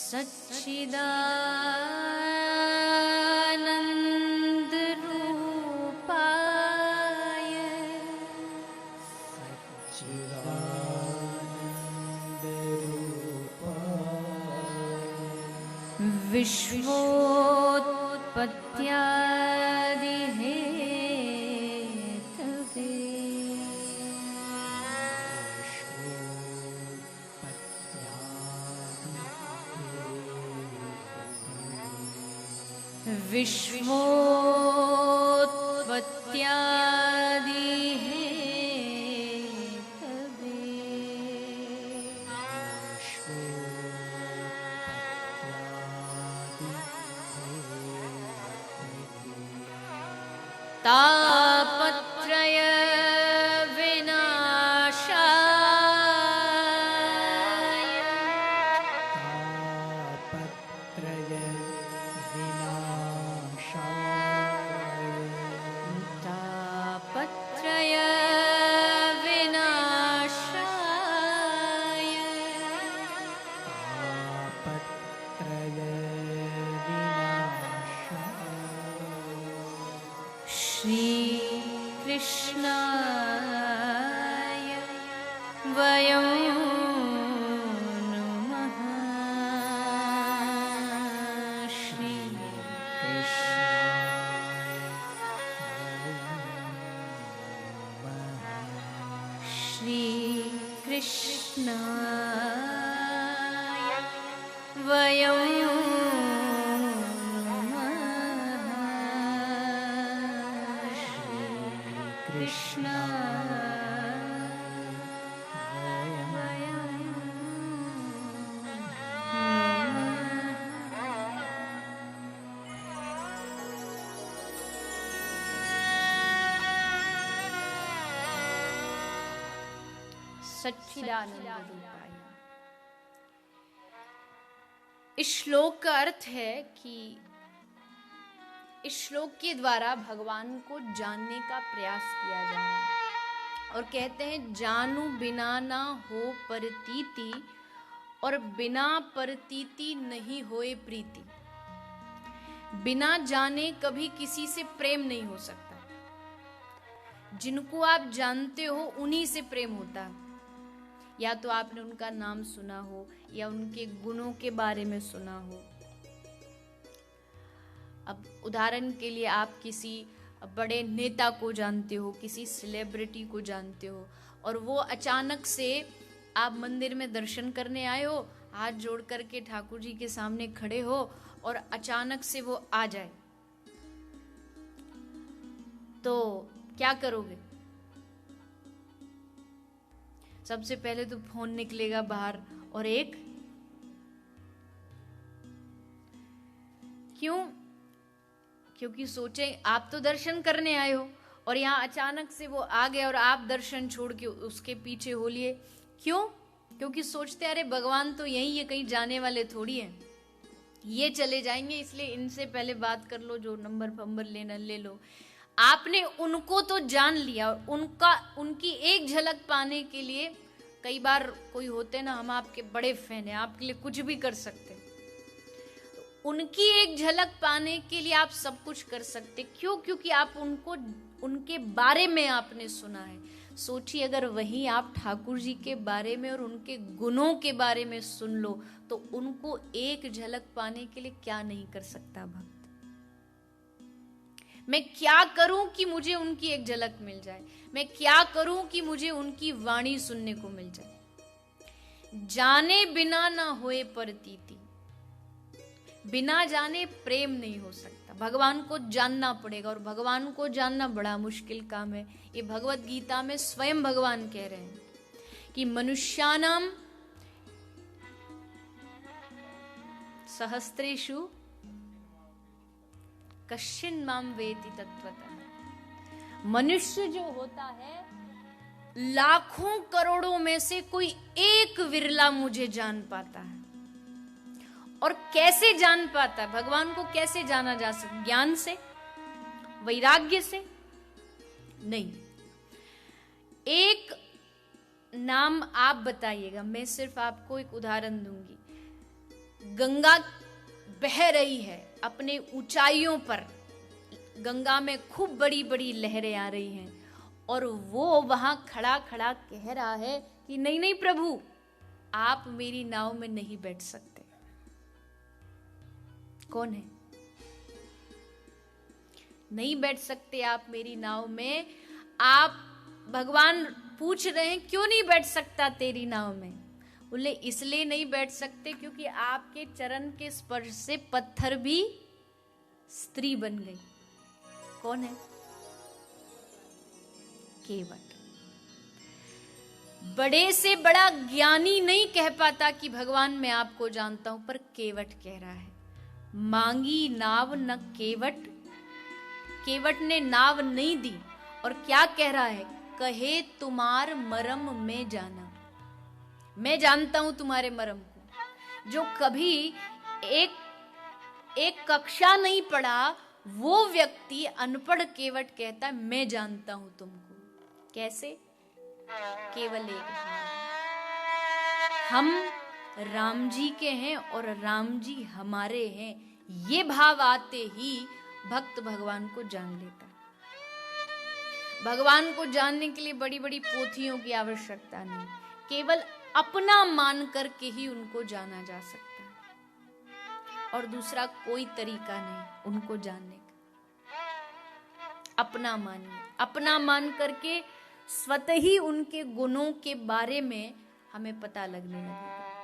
सच्चिदानंद रूपाय विश्वोत्पत्त्यादि Hathaway विश्वोत्पत्त्यादि Hathaway तापत्रय विनाशाय तापत्रय विनाशाय श्री कृष्णाय वयं नमः श्री कृष्णाय वयं कृष्णा सच्चिदानंद रूपाय। इस श्लोक का अर्थ है कि इस श्लोक के द्वारा भगवान को जानने का प्रयास किया जा रहा है और कहते हैं जानू बिना ना हो परतीति और बिना परतीति नहीं होए प्रीति। बिना जाने कभी किसी से प्रेम नहीं हो सकता। जिनको आप जानते हो उन्हीं से प्रेम होता है। या तो आपने उनका नाम सुना हो या उनके गुणों के बारे में सुना हो। अब उदाहरण के लिए आप किसी बड़े नेता को जानते हो, किसी सेलिब्रिटी को जानते हो और वो अचानक से आप मंदिर में दर्शन करने आए हो, हाथ जोड़ करके ठाकुर जी के सामने खड़े हो और अचानक से वो आ जाए तो क्या करोगे? सबसे पहले तो फोन निकलेगा बाहर और एक क्यों? क्योंकि सोचे आप तो दर्शन करने आए हो और यहाँ अचानक से वो आ गया और आप दर्शन छोड़ के उसके पीछे हो लिए। क्यों? क्योंकि सोचते अरे भगवान तो यही है, कहीं जाने वाले थोड़ी हैं, ये चले जाएंगे, इसलिए इनसे पहले बात कर लो, जो नंबर फंबर लेना ले लो। आपने उनको तो जान लिया और उनकी एक झलक पाने के लिए कई बार कोई होते ना, हम आपके बड़े फैन हैं, आपके लिए कुछ भी कर सकते हैं, तो उनकी एक झलक पाने के लिए आप सब कुछ कर सकते। क्यों? क्योंकि आप उनके बारे में आपने सुना है। सोचिए अगर वही आप ठाकुर जी के बारे में और उनके गुणों के बारे में सुन लो तो उनको एक झलक पाने के लिए क्या नहीं कर सकता भक्त। मैं क्या करूं कि मुझे उनकी एक झलक मिल जाए, मैं क्या करूं कि मुझे उनकी वाणी सुनने को मिल जाए। जाने बिना ना होए परतीति, बिना जाने प्रेम नहीं हो सकता। भगवान को जानना पड़ेगा और भगवान को जानना बड़ा मुश्किल काम है। ये भगवत गीता में स्वयं भगवान कह रहे हैं कि मनुष्यानाम सहस्त्रेषु कश्चिन माम वेति तत्वतः। मनुष्य जो होता है लाखों करोड़ों में से कोई एक विरला मुझे जान पाता है। और कैसे जान पाता है? भगवान को कैसे जाना जा सकता? ज्ञान से, वैराग्य से नहीं। एक नाम आप बताइएगा, मैं सिर्फ आपको एक उदाहरण दूंगी। गंगा बह रही है अपने ऊंचाइयों पर, गंगा में खूब बड़ी बड़ी लहरें आ रही हैं, और वो वहां खड़ा खड़ा कह रहा है कि नहीं नहीं प्रभु, आप मेरी नाव में नहीं बैठ सकते। कौन है? नहीं बैठ सकते आप मेरी नाव में। आप, भगवान पूछ रहे हैं क्यों नहीं बैठ सकता तेरी नाव में? बोले इसलिए नहीं बैठ सकते क्योंकि आपके चरण के स्पर्श से पत्थर भी स्त्री बन गई। कौन है? केवट। बड़े से बड़ा ज्ञानी नहीं कह पाता कि भगवान मैं आपको जानता हूं, पर केवट कह रहा है। मांगी नाव न केवट, केवट ने नाव नहीं दी, और क्या कह रहा है? कहे तुम्हार मरम में जाना, मैं जानता हूं तुम्हारे मरम को। जो कभी एक कक्षा नहीं पढ़ा वो व्यक्ति, अनपढ़ केवट कहता है मैं जानता हूं तुमको। कैसे? केवल एक भाव, हम राम जी के हैं और राम जी हमारे हैं, ये भाव आते ही भक्त भगवान को जान लेता है। भगवान को जानने के लिए बड़ी बड़ी पोथियों की आवश्यकता नहीं, केवल अपना मान करके ही उनको जाना जा सकता है, और दूसरा कोई तरीका नहीं उनको जानने का। अपना मानिए, अपना मान करके स्वतः ही उनके गुणों के बारे में हमें पता लगने लगेगा।